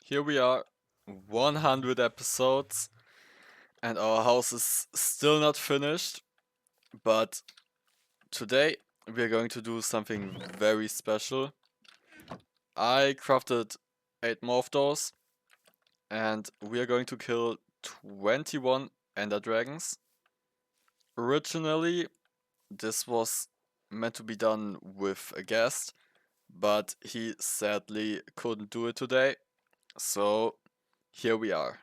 Here we are, 100 episodes, and our house is still not finished. But today we are going to do something very special. I crafted 8 more of those, and we are going to kill 21 Ender Dragons. Originally, this was meant to be done with a guest, but he sadly couldn't do it today. So here we are.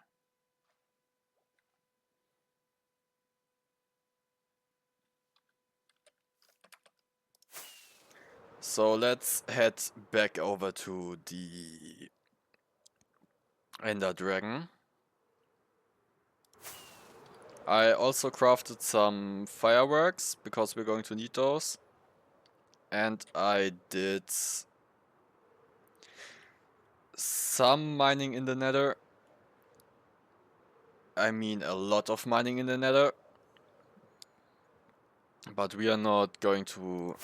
So let's head back over to the Ender Dragon. I also crafted some fireworks because we're going to need those. And I did some mining in the nether. I mean a lot of mining in the nether. But we are not going to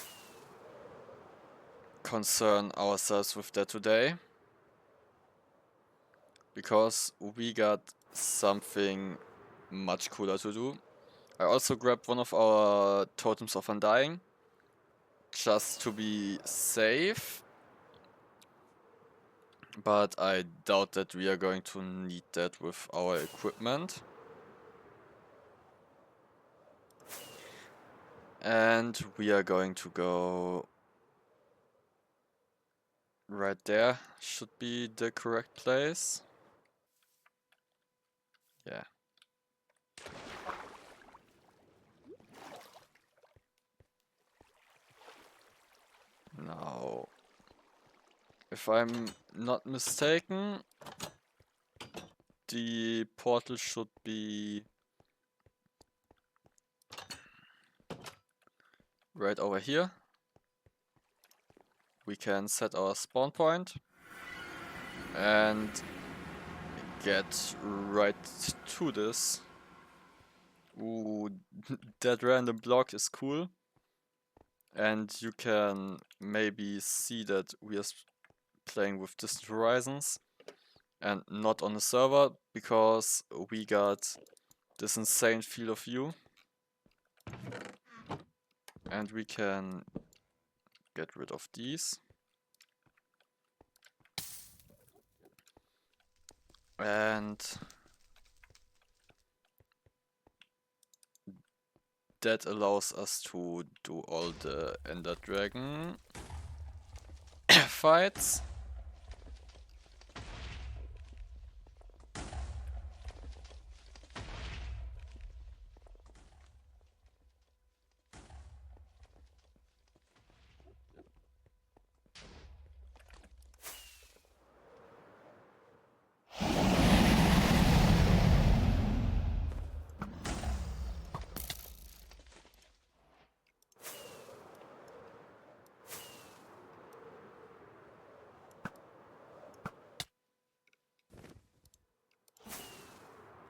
concern ourselves with that today. Because we got something much cooler to do. I also grabbed one of our totems of undying, just to be safe. But I doubt that we are going to need that with our equipment. And we are going to go right there. Should be the correct place. Yeah. Now, if I'm not mistaken, the portal should be right over here. We can set our spawn point and get right to this. Ooh, that random block is cool. And you can maybe see that we are playing with distant horizons and not on the server because we got this insane field of view. And we can get rid of these. And that allows us to do all the Ender Dragon fights.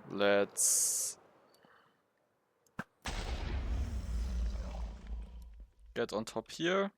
Let's get on top here.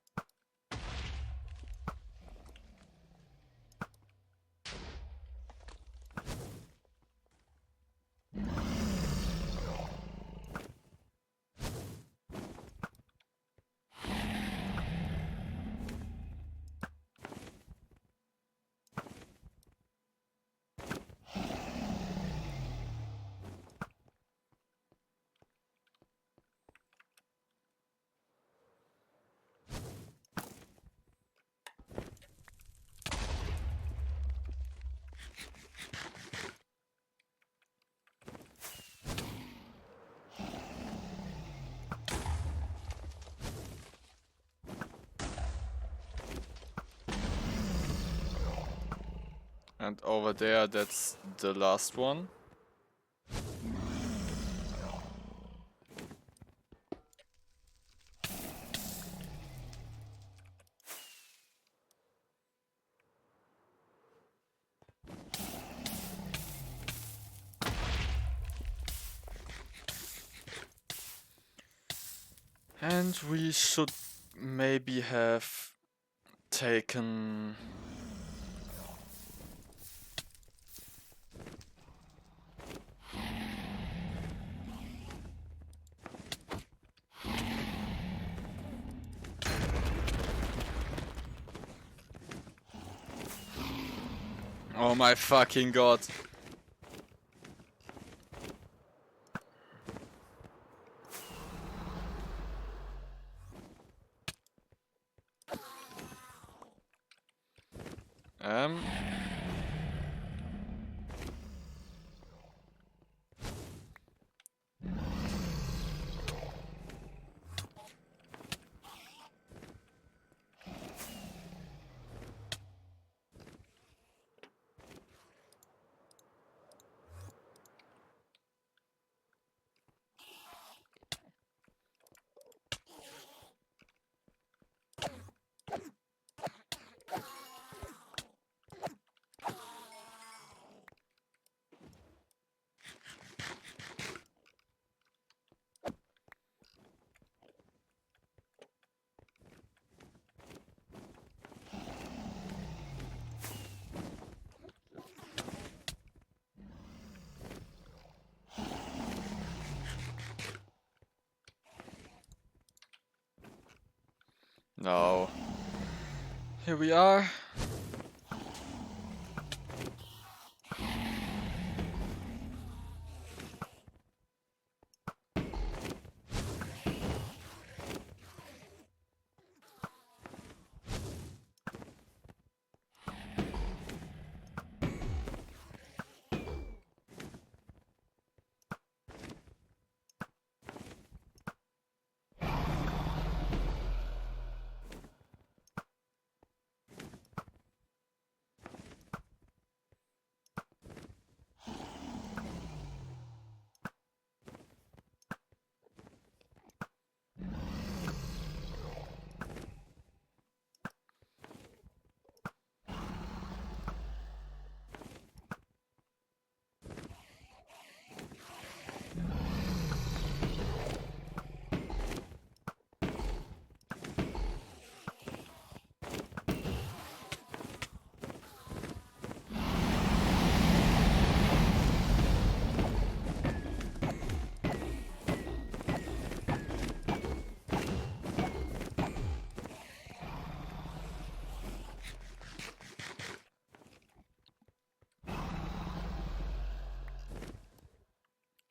And over there, that's the last one. And we should maybe have taken Oh my fucking god. Um. No. Here we are.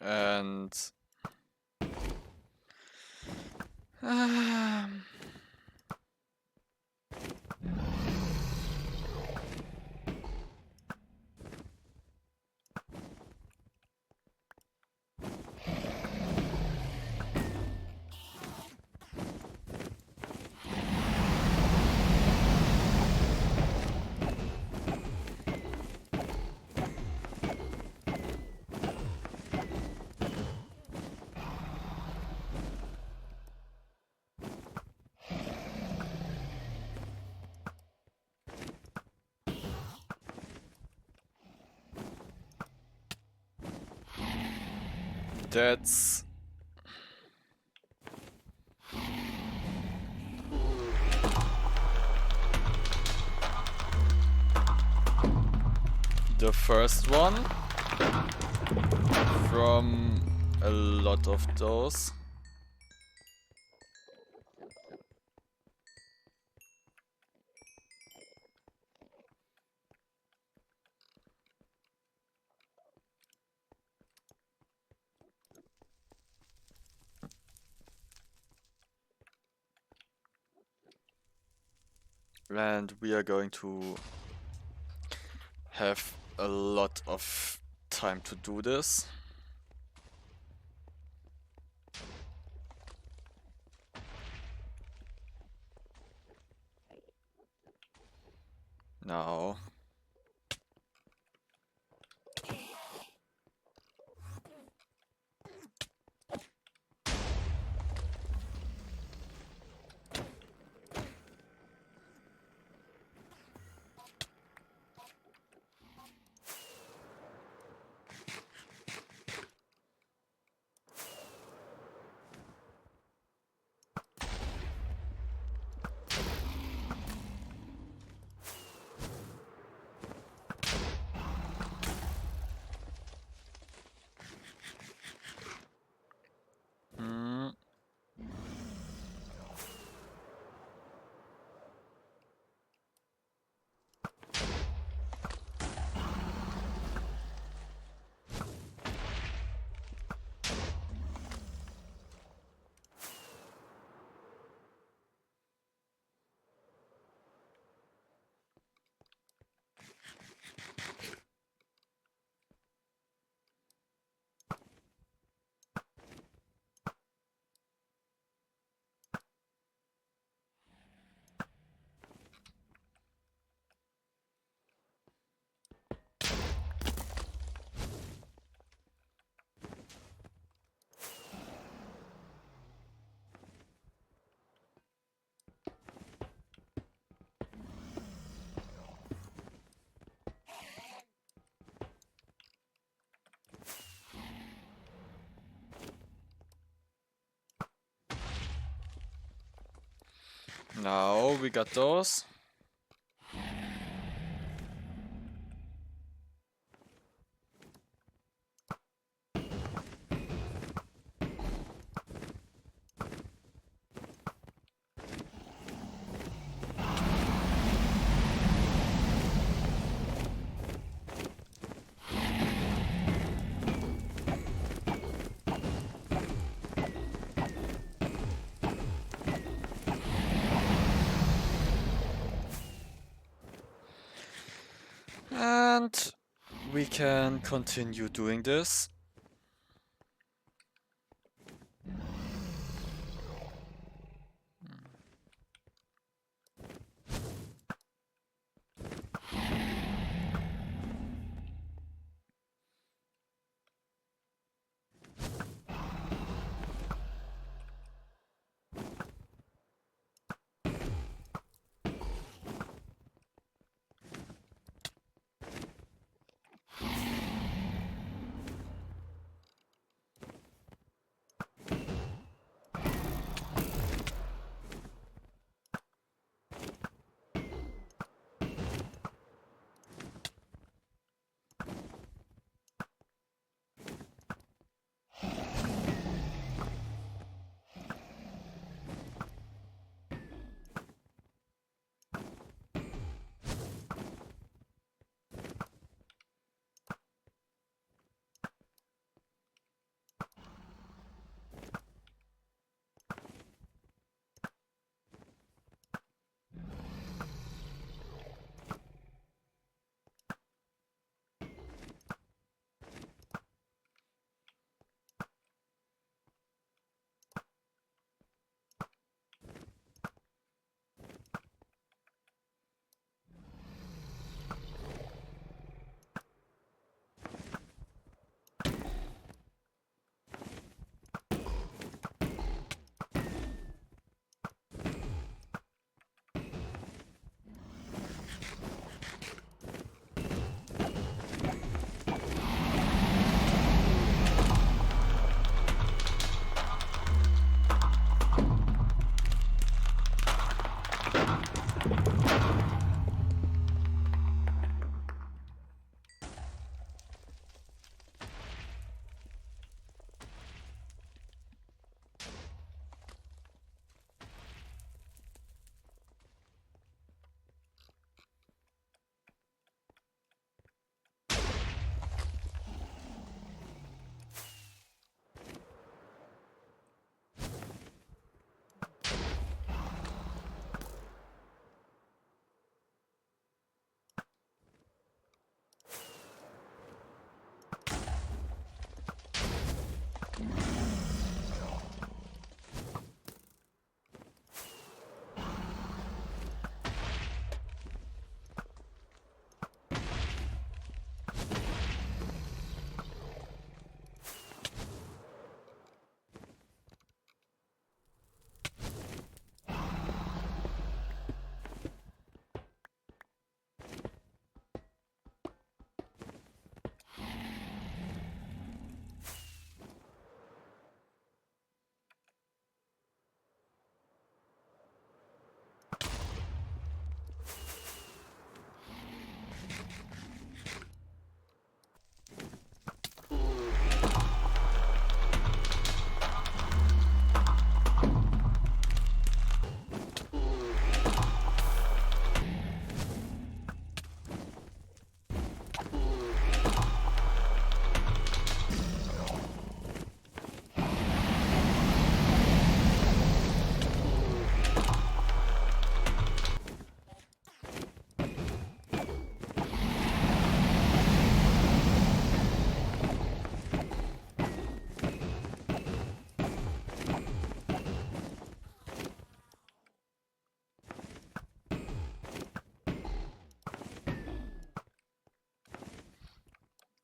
And um, that's the first one from a lot of those. And we are going to have a lot of time to do this. Now, Now we got those. And we can continue doing this.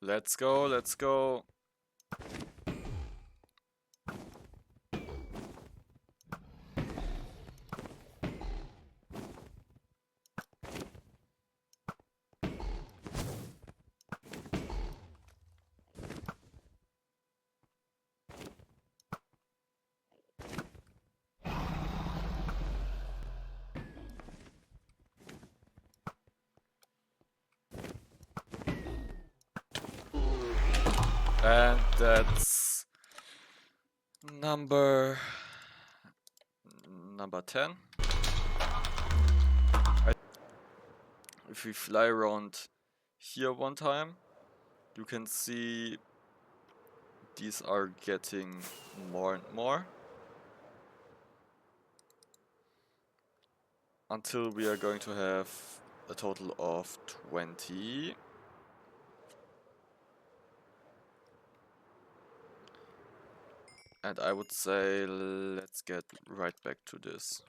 Let's go, let's go. And that's number 10. If we fly around here one time, you can see these are getting more and more until we are going to have a total of 20. And I would say let's get right back to this.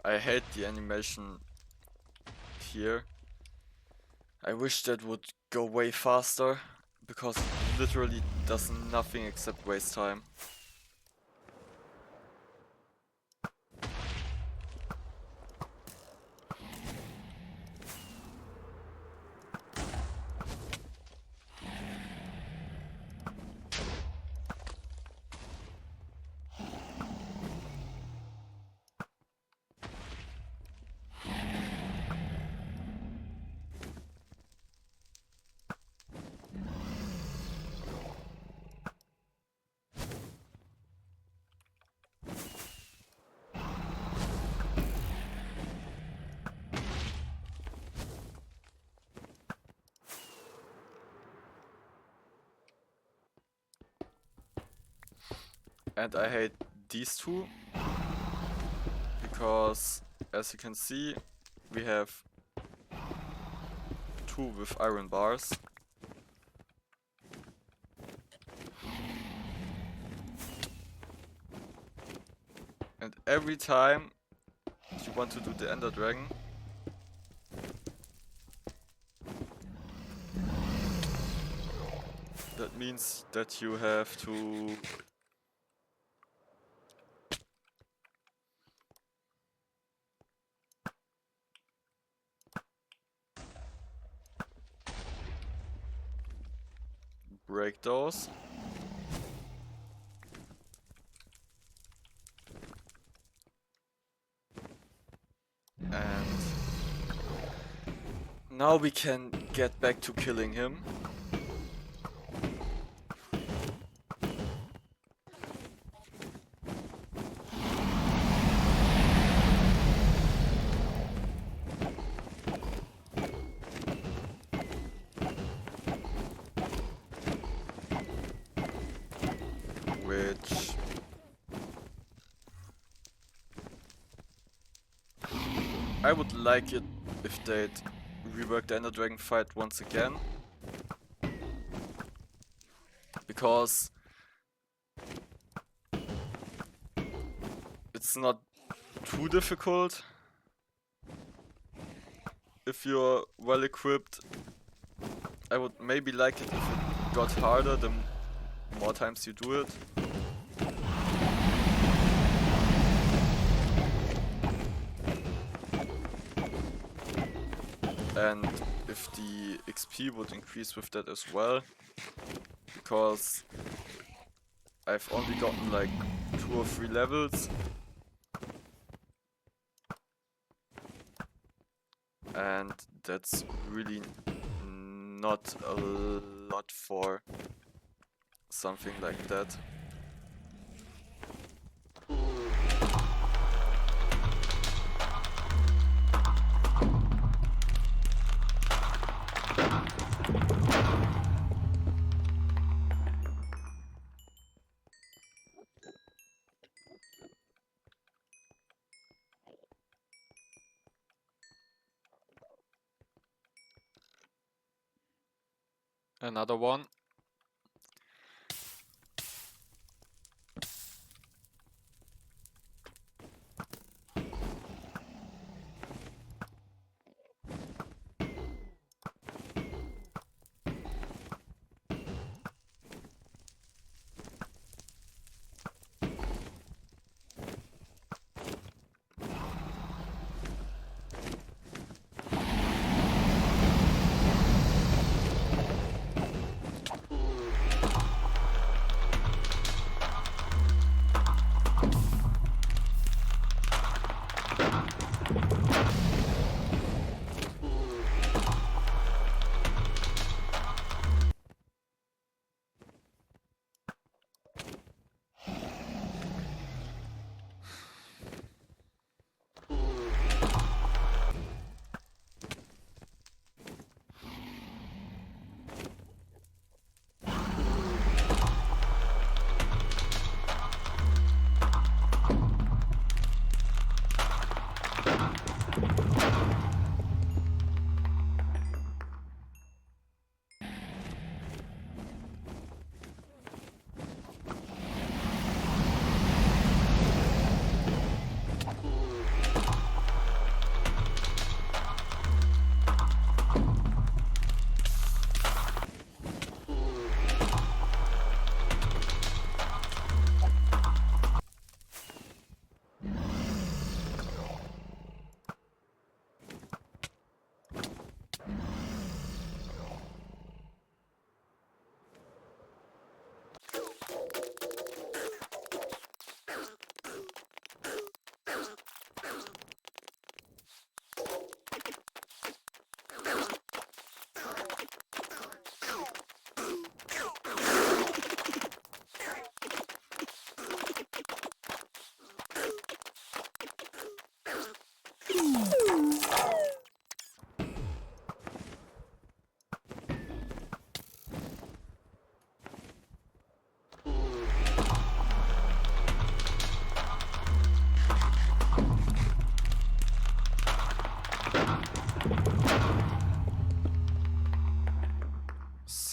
I hate the animation here. I wish that would go way faster, because it literally does nothing except waste time. And I hate these two, because as you can see, we have two with iron bars. And every time you want to do the Ender Dragon, that means that you have to break those. And now we can get back to killing him. Which I would like it if they'd rework the Ender Dragon fight once again, because it's not too difficult if you're well equipped. I would maybe like it if it got harder the more times you do it. And if the XP would increase with that as well, because I've only gotten like 2 or 3 levels, and that's really not a lot for something like that. Another one.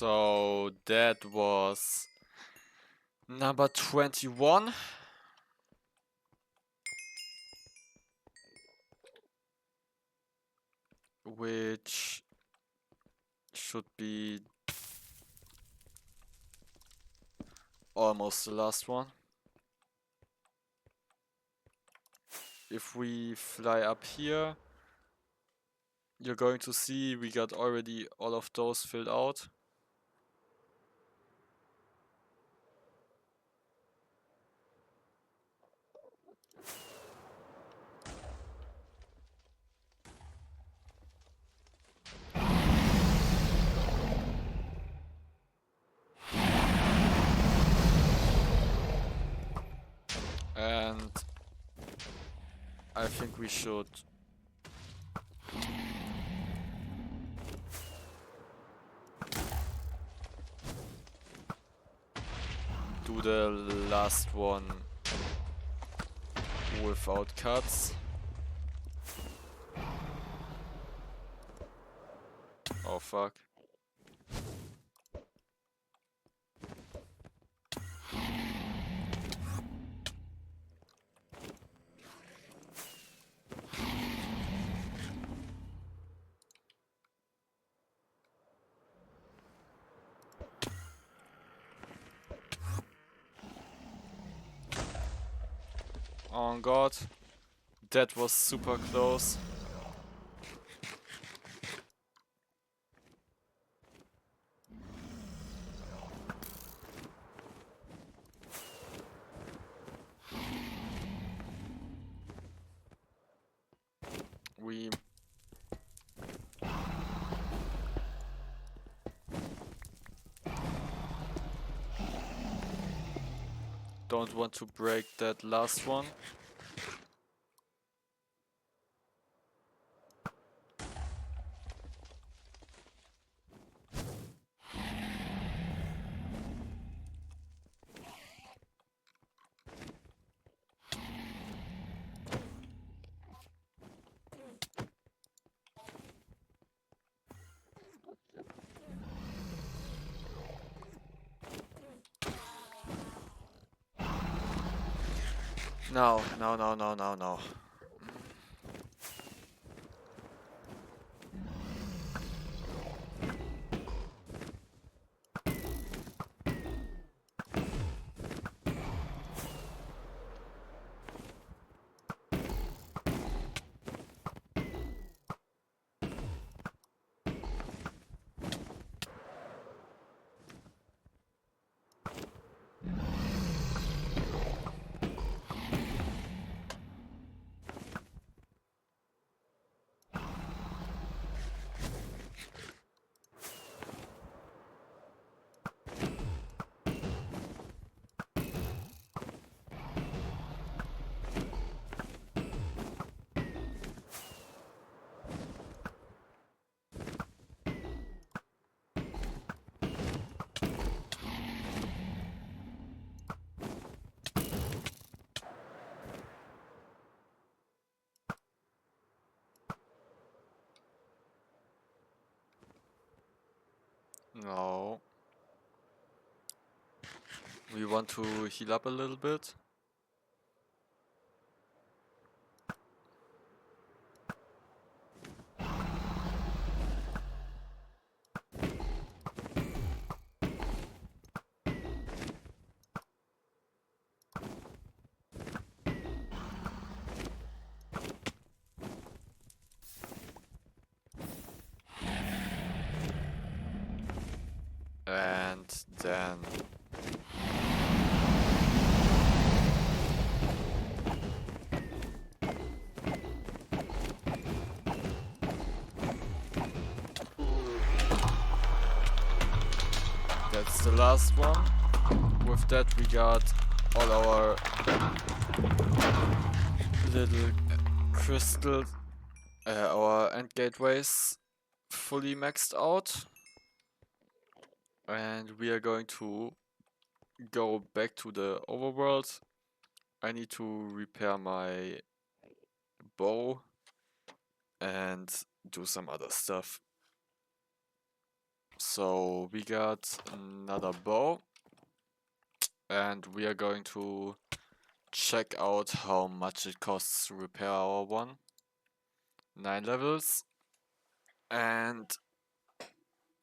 So that was number 21. Which should be almost the last one. If we fly up here, you're going to see we got already all of those filled out. And I think we should do the last one without cuts. Oh fuck. Oh god, that was super close. We don't want to break that last one. No, no, no, no, no, no. No. We want to heal up a little bit. And then that's the last one. With that we got all our little crystals, our end gateways fully maxed out. And we are going to go back to the overworld. I need to repair my bow and do some other stuff. So we got another bow, and we are going to check out how much it costs to repair our one. 9 levels, and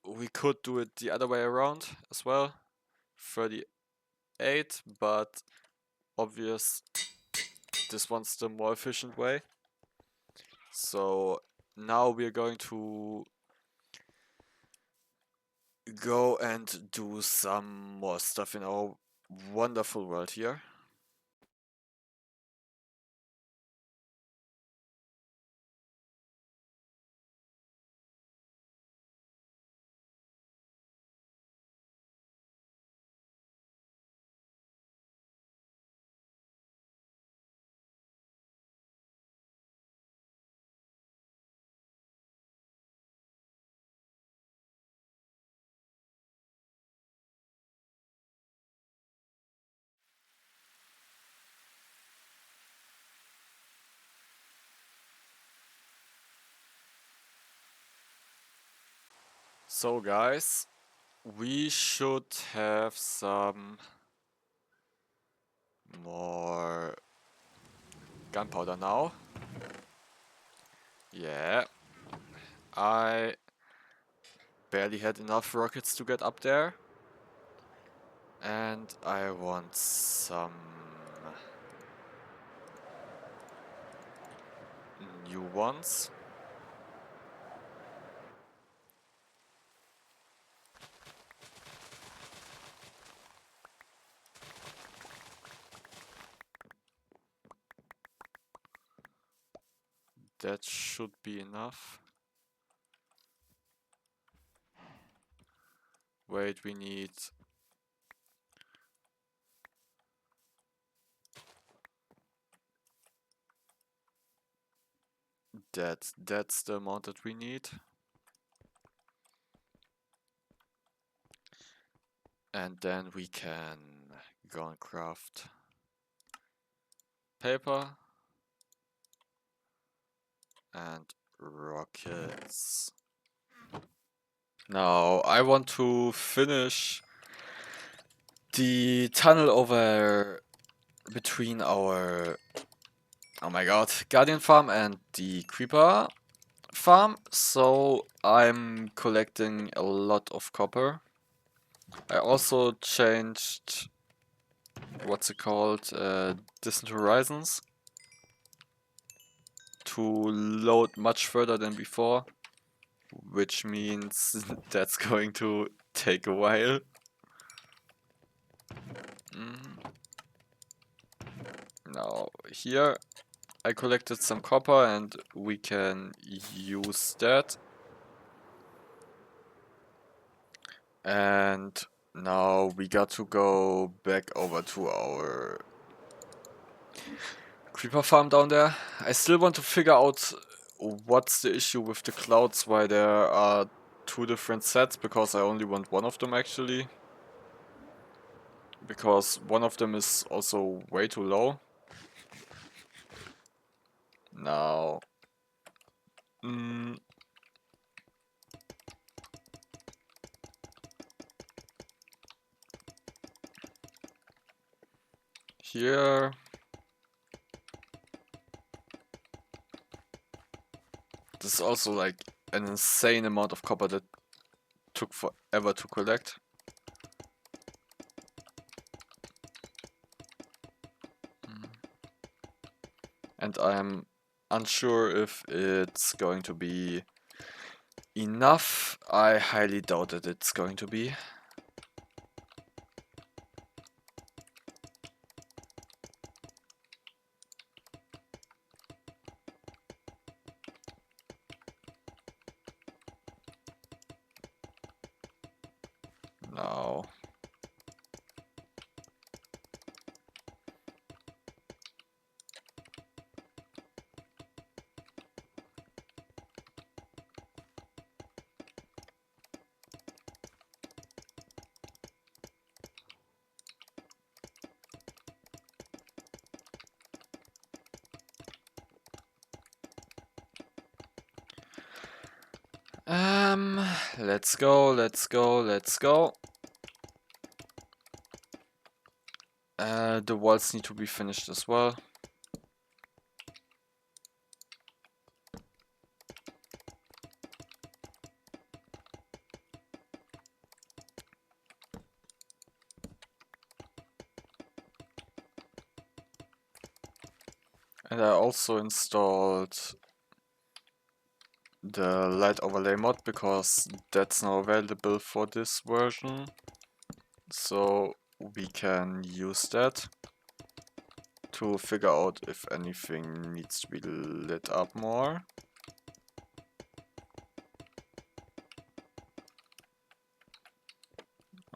we could do it the other way around as well. 38, but obvious this one's the more efficient way. So now we're going to go and do some more stuff in our wonderful world here. So guys, we should have some more gunpowder now. Yeah, I barely had enough rockets to get up there. And I want some new ones. That should be enough. Wait, we need... That's the amount that we need. And then we can go and craft paper and rockets. Now I want to finish the tunnel over between our, oh my god, Guardian farm and the Creeper farm. So I'm collecting a lot of copper. I also changed, what's it called, Distant Horizons to load much further than before, which means that's going to take a while. Now here I collected some copper and we can use that. And now we got to go back over to our Creeper farm down there. I still want to figure out what's the issue with the clouds, why there are two different sets, because I only want one of them actually. Because one of them is also way too low. Now... here... This is also like an insane amount of copper that took forever to collect. And I'm unsure if it's going to be enough. I highly doubt that it's going to be. No. Let's go, let's go, let's go. The walls need to be finished as well. And I also installed the light overlay mod because that's now available for this version. So we can use that to figure out if anything needs to be lit up more.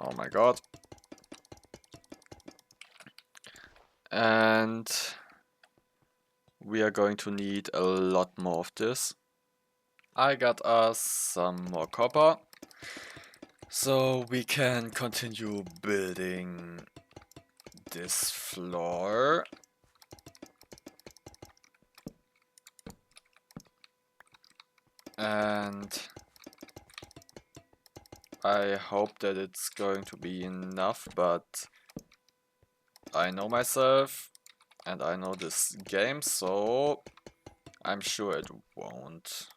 Oh my god. And we are going to need a lot more of this. I got us some more copper, so we can continue building this floor. And I hope that it's going to be enough, but I know myself and I know this game, so I'm sure it won't.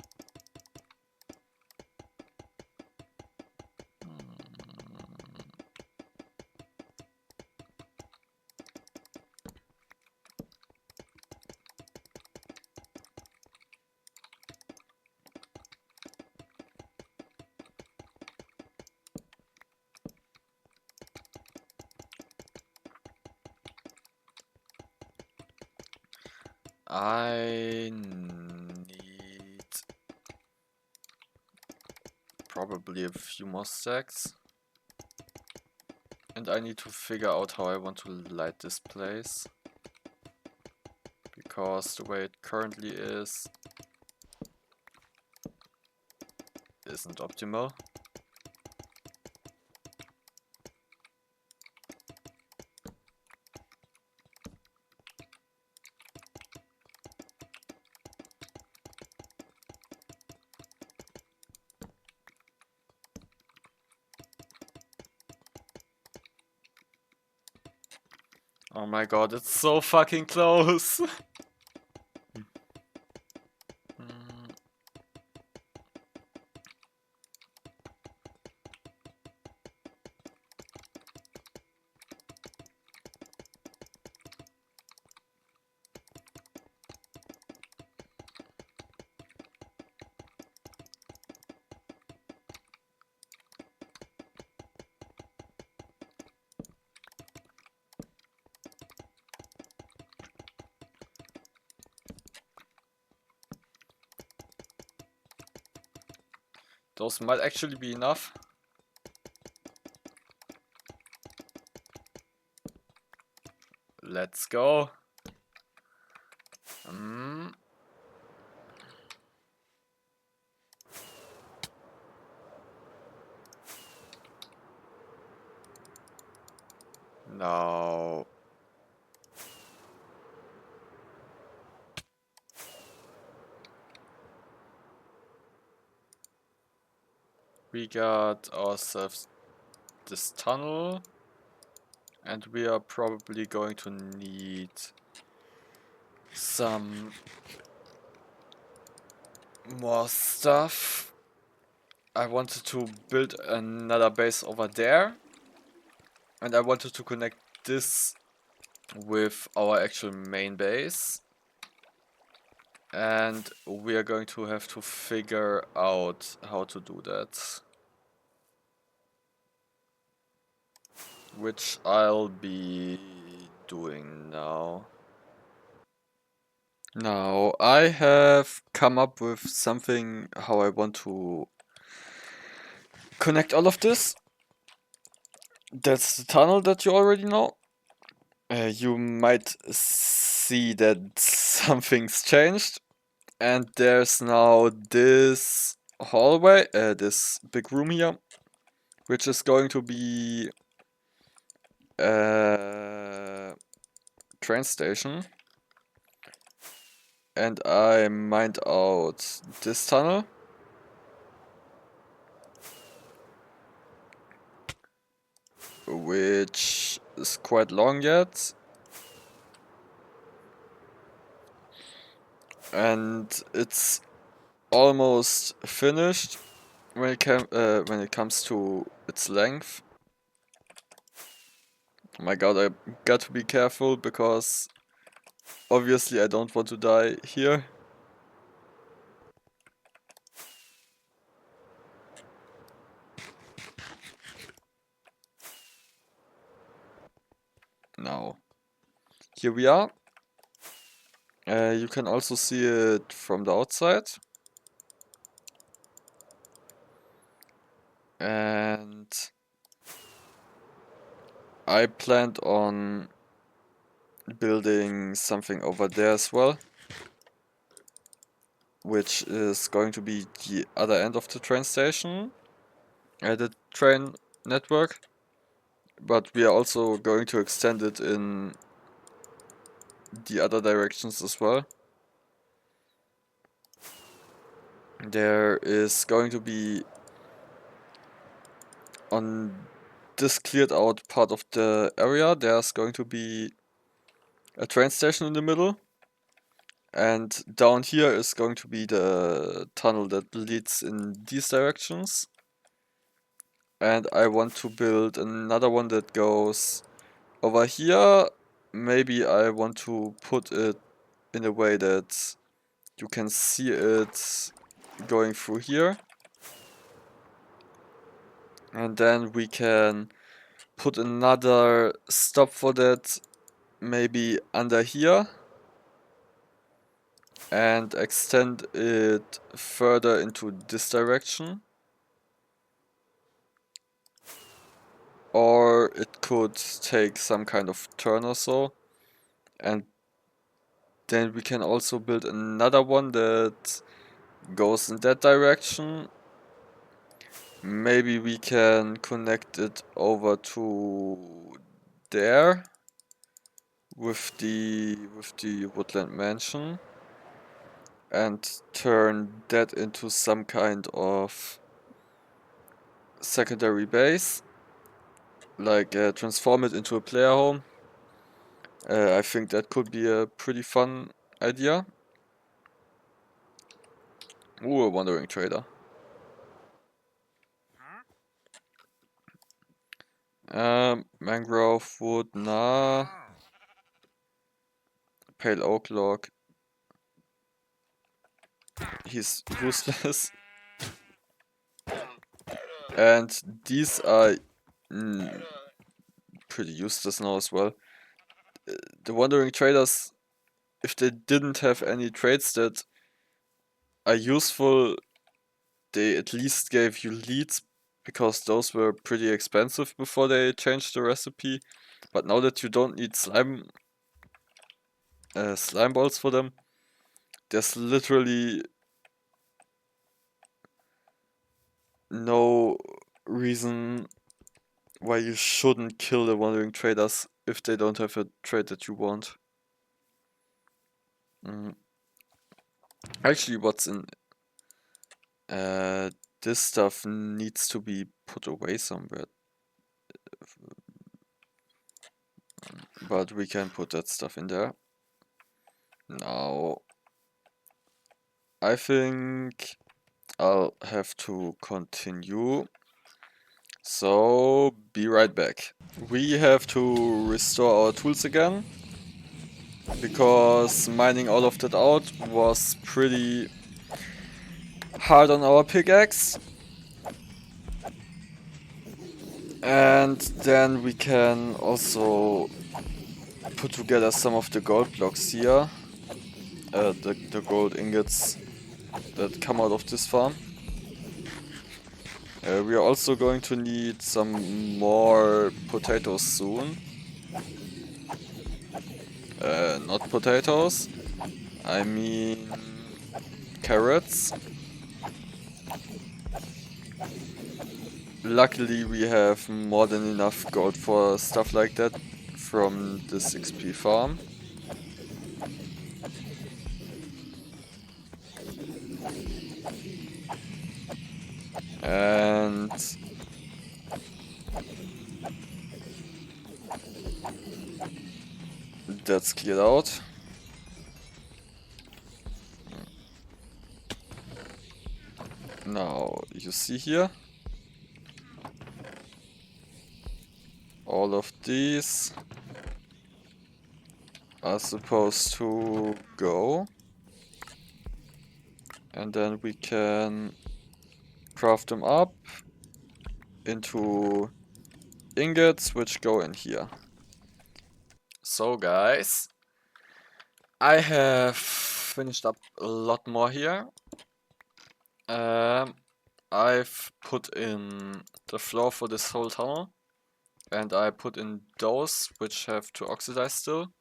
I need probably a few more stacks. And I need to figure out how I want to light this place. Because the way it currently is isn't optimal. Oh my god, it's so fucking close! Those might actually be enough. Let's go. Now we got ourselves this tunnel, and we are probably going to need some more stuff. I wanted to build another base over there, and I wanted to connect this with our actual main base. And we are going to have to figure out how to do that. Which I'll be doing now. Now, I have come up with something how I want to connect all of this. That's the tunnel that you already know. You might see that something's changed. And there's now this hallway, this big room here, which is going to be a train station. And I mined out this tunnel. which is quite long yet. And it's almost finished when it comes to its length. Oh my god, I got to be careful because obviously I don't want to die here. Now, here we are. You can also see it from the outside. And I planned on building something over there as well, which is going to be the other end of the train station, the train network. But we are also going to extend it in the other directions as well. There is going to be, on this cleared out part of the area, there's going to be a train station in the middle. And down here is going to be the tunnel that leads in these directions. And I want to build another one that goes over here. Maybe I want to put it in a way that you can see it going through here. And then we can put another stop for that maybe under here. And extend it further into this direction. Or it could take some kind of turn or so. And then we can also build another one that goes in that direction. Maybe we can connect it over to there with the woodland mansion and turn that into some kind of secondary base, like transform it into a player home. I think that could be a pretty fun idea. Ooh, a wandering trader. Mangrove wood, nah. Pale oak log. He's useless. And these are pretty useless now as well. The wandering traders, if they didn't have any trades that are useful, they at least gave you leads, because those were pretty expensive before they changed the recipe. But now that you don't need slime balls for them, there's literally no reason why you shouldn't kill the wandering traders if they don't have a trade that you want. Actually, what's in this stuff needs to be put away somewhere. But we can put that stuff in there. Now, I think I'll have to continue. So, be right back. We have to restore our tools again, because mining all of that out was pretty hard on our pickaxe. And then we can also put together some of the gold blocks here. The gold ingots that come out of this farm. We are also going to need some more potatoes soon. Not potatoes, I mean carrots. Luckily we have more than enough gold for stuff like that from this XP farm. And that's cleared out. Now, you see here, all of these are supposed to go. And then we can craft them up into ingots, which go in here. So guys, I have finished up a lot more here. I've put in the floor for this whole tunnel, and I put in those which have to oxidize still,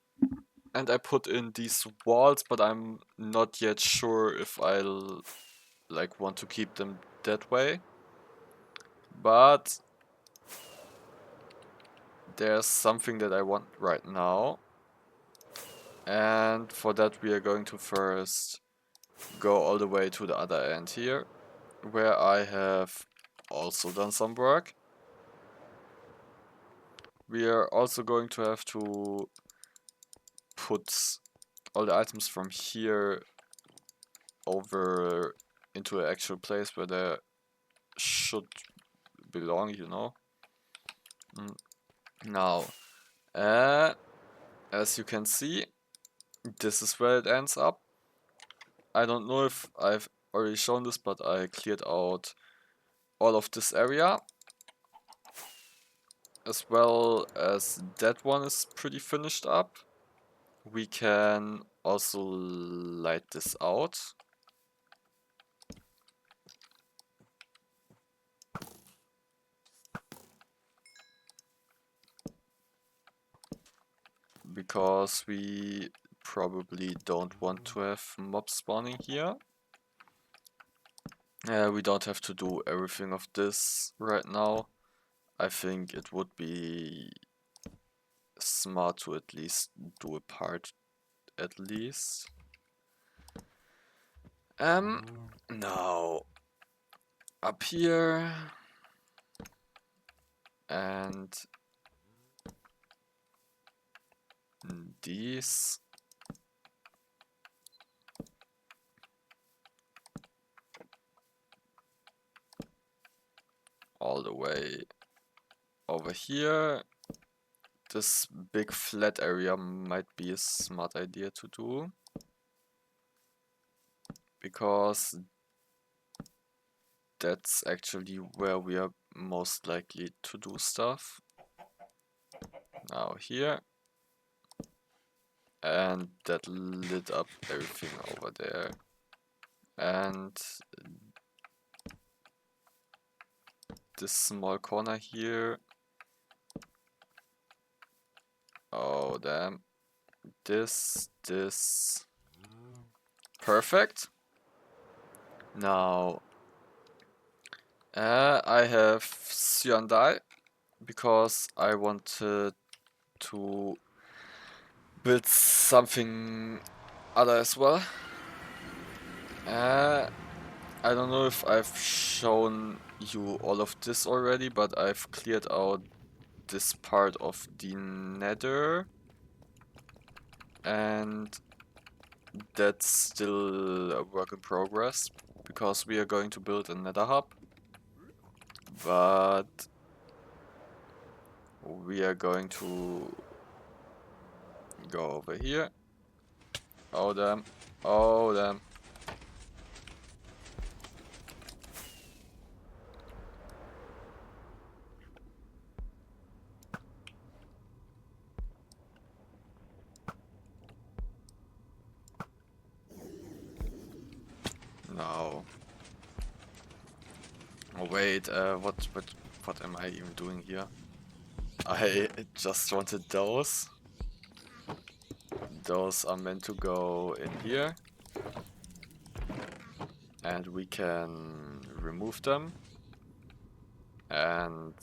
and I put in these walls, but I'm not yet sure if I'll like want to keep them that way. But there's something that I want right now, and for that we are going to first go all the way to the other end here, where I have also done some work. We are also going to have to put all the items from here over into an actual place where they should belong, you know. Now, as you can see, this is where it ends up. I don't know if I've already shown this, but I cleared out all of this area, as well as that one is pretty finished up. We can also light this out. Because we probably don't want to have mobs spawning here. We don't have to do everything of this right now. I think it would be smart to at least do a part at least. Now up here and these all the way over here. This big flat area might be a smart idea to do, because that's actually where we are most likely to do stuff. Now here, and that lit up everything over there, and this small corner here. Oh damn, this perfect. Now I have cyan dye because I wanted to build something other as well. I don't know if I've shown you all of this already, but I've cleared out this part of the nether, and that's still a work in progress because we are going to build a nether hub, but we are going to go over here. Oh damn, oh damn. No. Oh wait, what am I even doing here? I just wanted those. Those are meant to go in here. And we can remove them. And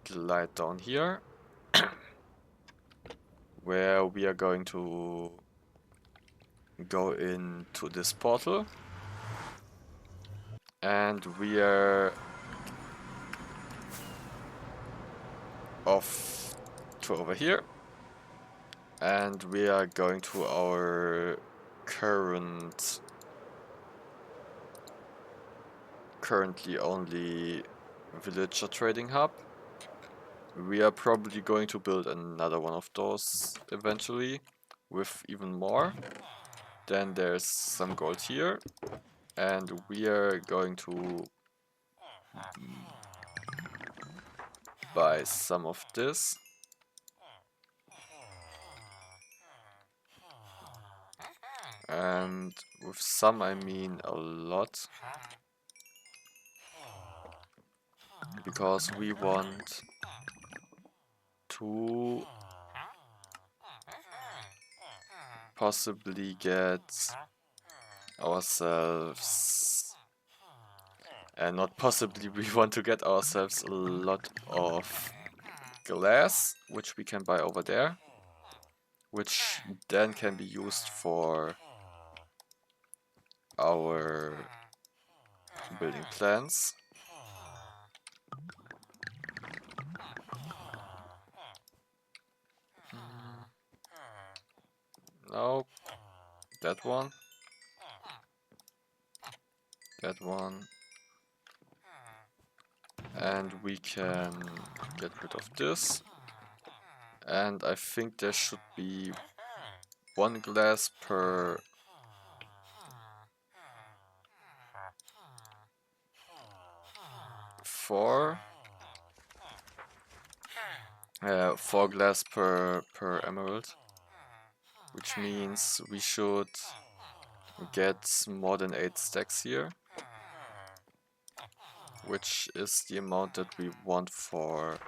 glide down here. Where we are going to go into this portal. And we are off to over here. And we are going to our currently only villager trading hub. We are probably going to build another one of those eventually with even more. Then there's some gold here, and we are going to buy some of this. And with some I mean a lot, because we want to possibly get ourselves, and not possibly, we want to get ourselves a lot of glass, which we can buy over there, which then can be used for our building plans. No, that one, that one, and we can get rid of this. And I think there should be one glass per four. 4 glass per emerald, which means we should get more than 8 stacks here, which is the amount that we want for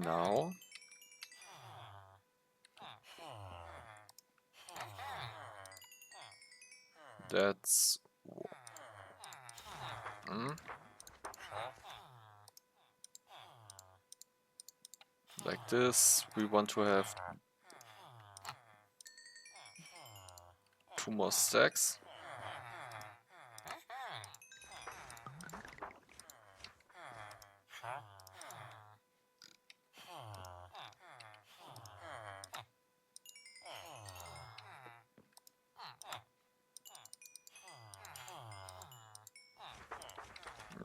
now. That's like this. We want to have 2 more stacks.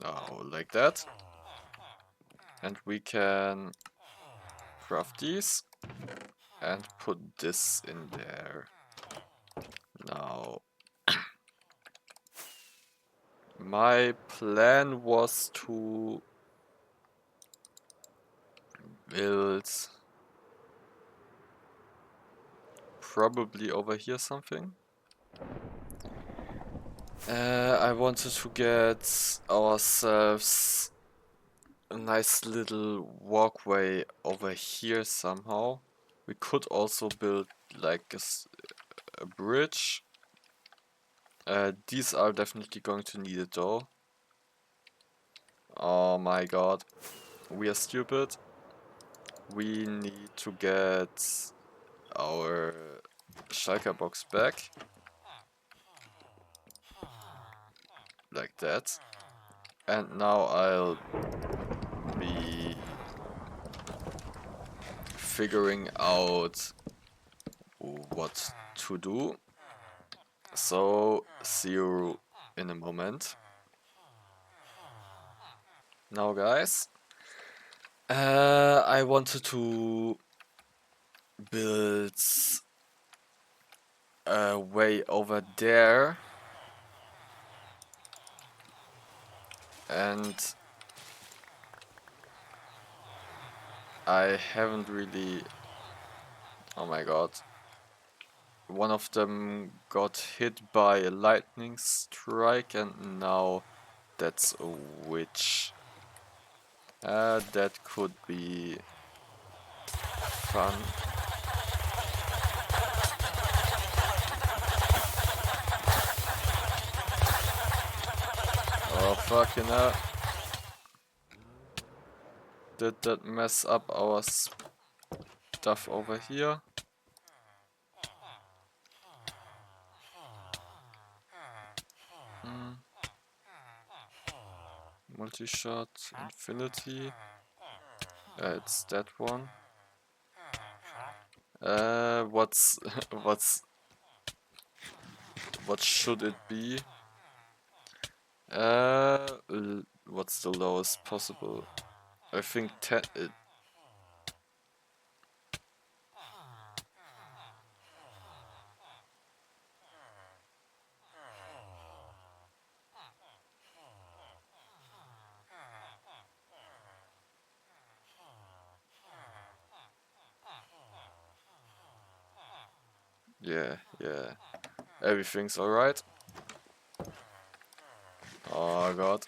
Now, like that. And we can craft these and put this in there. Now, my plan was to build probably over here something. I wanted to get ourselves a nice little walkway over here somehow. We could also build like a bridge. These are definitely going to need it though. Oh my god, we are stupid. We need to get our shulker box back. Like that. And now I'll be figuring out what to do. So, see you in a moment. Now guys, I wanted to build a way over there, and I haven't really... Oh my god. One of them got hit by a lightning strike and now that's a witch. That could be fun. Oh fucking hell. Did that mess up our stuff over here? Multi-shot, infinity. It's that one. What's what should it be? What's the lowest possible? I think 10. Yeah, yeah. Everything's alright. Oh god.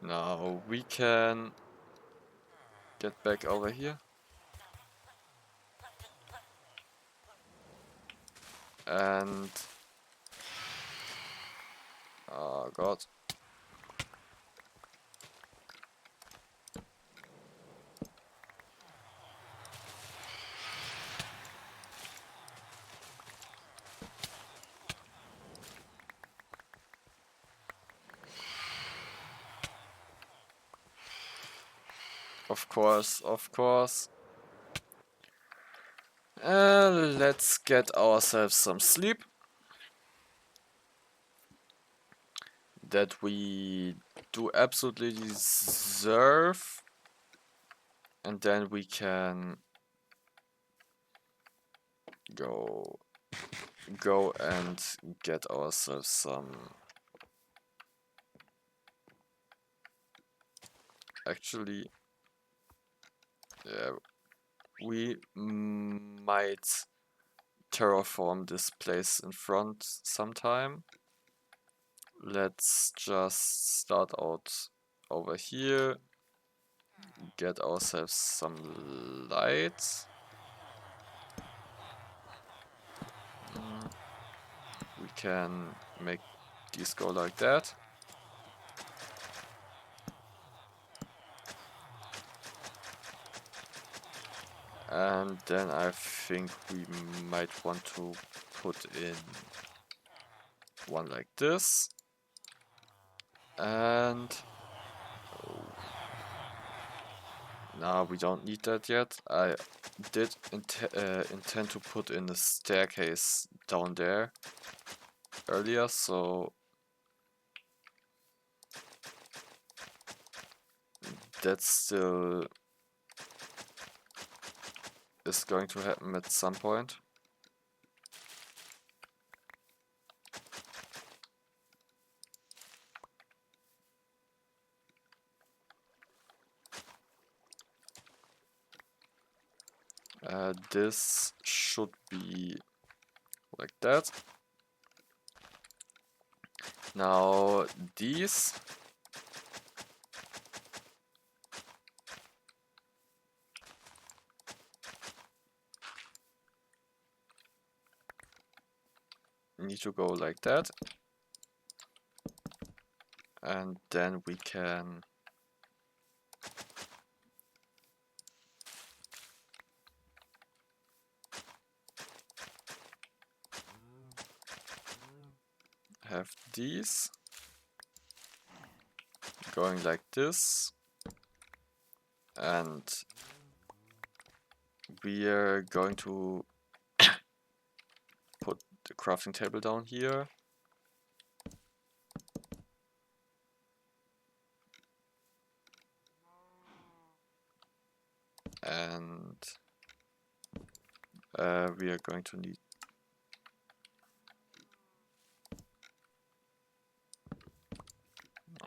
Now we can get back over here. And oh god. Of course, of course. Let's get ourselves some sleep. That we do absolutely deserve. And then we can go and get ourselves some. Actually, yeah, we might terraform this place in front sometime. Let's just start out over here, get ourselves some lights. We can make these go like that. And then I think we might want to put in one like this. And no, we don't need that yet. I did intend to put in a staircase down there earlier, so that still is going to happen at some point. This should be like that. Now these need to go like that. And then we can have these going like this, and we are going to put the crafting table down here. And we are going to need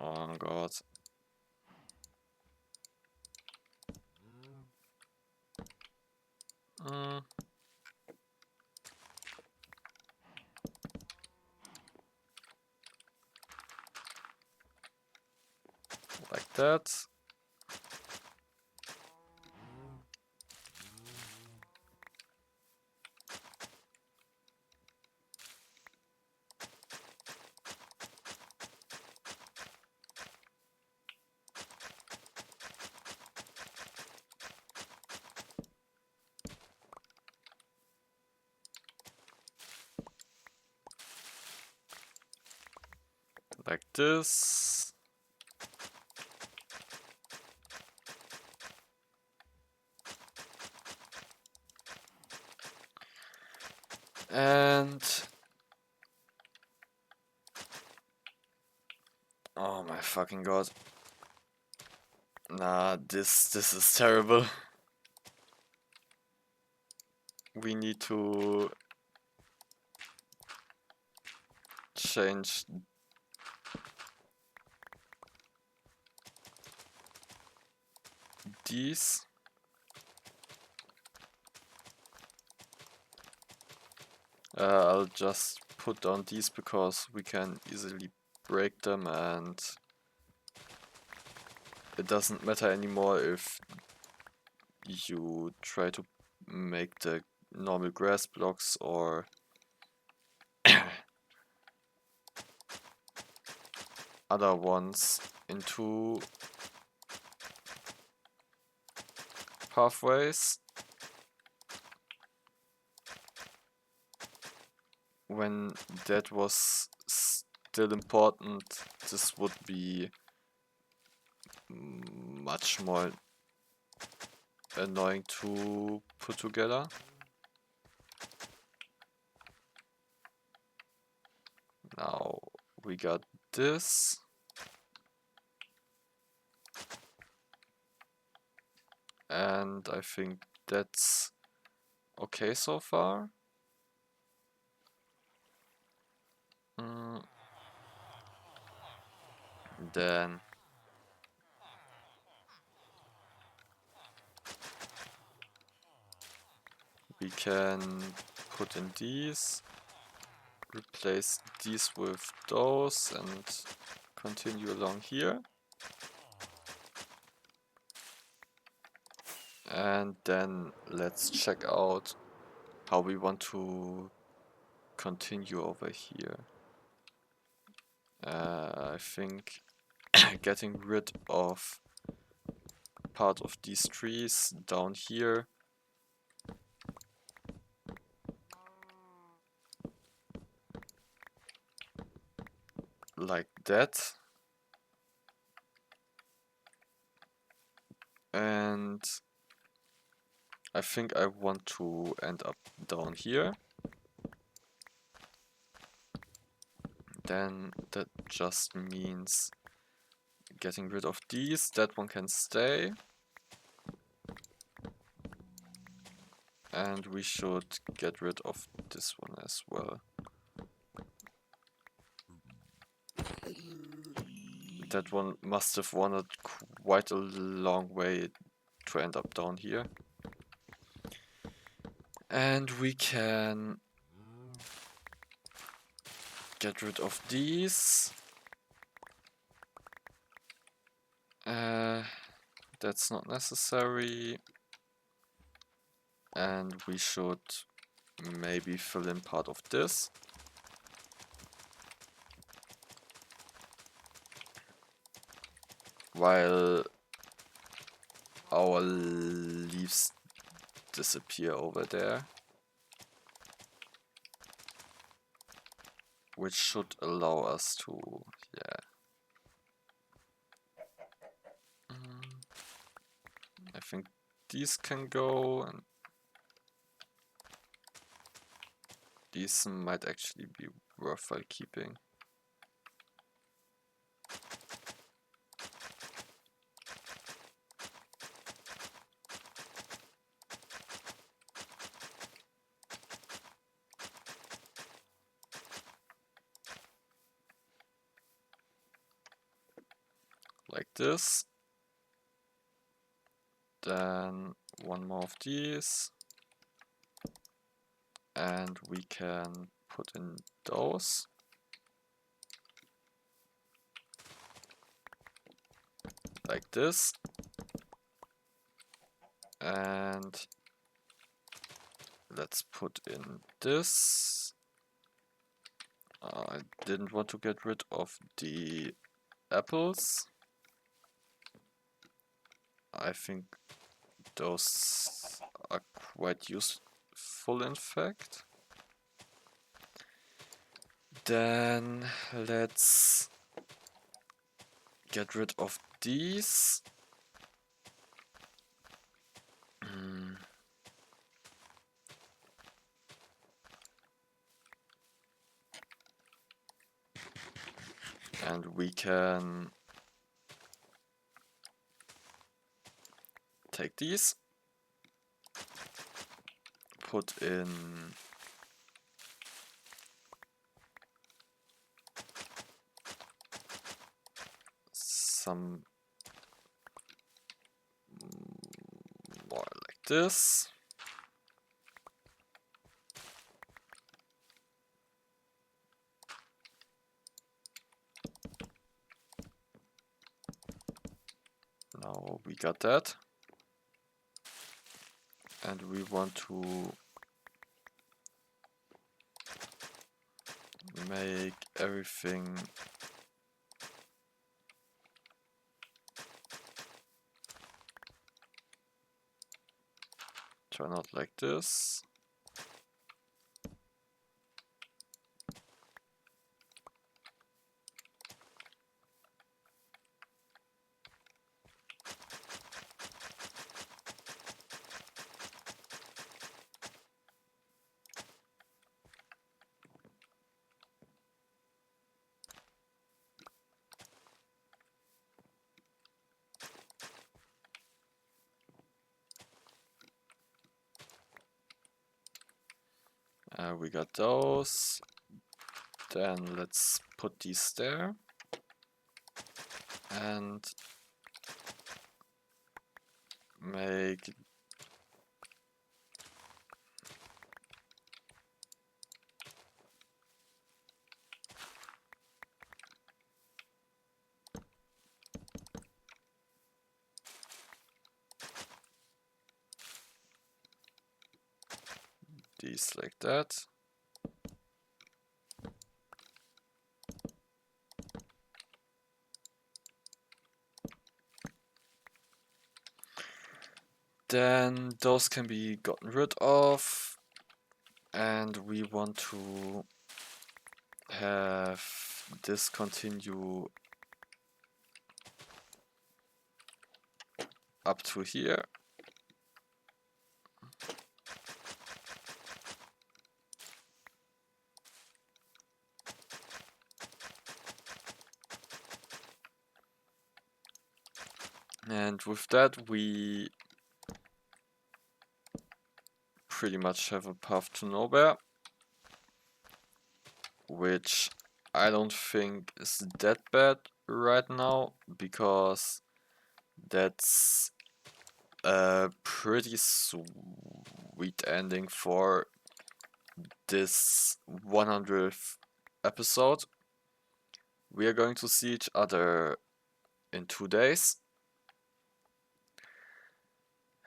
oh god. Like that. Like this. And oh my fucking god. Nah, this is terrible. We need to change these. I'll just put down these because we can easily break them, and it doesn't matter anymore if you try to make the normal grass blocks or other ones into pathways. When that was still important, this would be much more annoying to put together. Now we got this. And I think that's okay so far. Then we can put in these, replace these with those, and continue along here. And then let's check out how we want to continue over here. I think getting rid of part of these trees down here like that, and I think I want to end up down here. Then that just means getting rid of these. That one can stay. And we should get rid of this one as well. That one must have wandered quite a long way to end up down here. And we can get rid of these. That's not necessary. And we should maybe fill in part of this. While our leaves disappear over there. Which should allow us to, yeah. I think these can go, and these might actually be worthwhile keeping. Like this. Then one more of these. And we can put in those. Like this. And let's put in this. I didn't want to get rid of the apples. I think those are quite useful, in fact. Then let's get rid of these. And we can take these, put in some more like this. Now we got that. And we want to make everything turn out like this. We got those. Then let's put these there. And make these like that. Then those can be gotten rid of, and we want to have this continue up to here. And with that we pretty much have a path to nowhere, which I don't think is that bad right now, because that's a pretty sweet ending for this 100th episode. We are going to see each other in 2 days.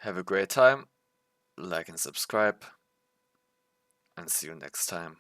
Have a great time, like and subscribe, and see you next time.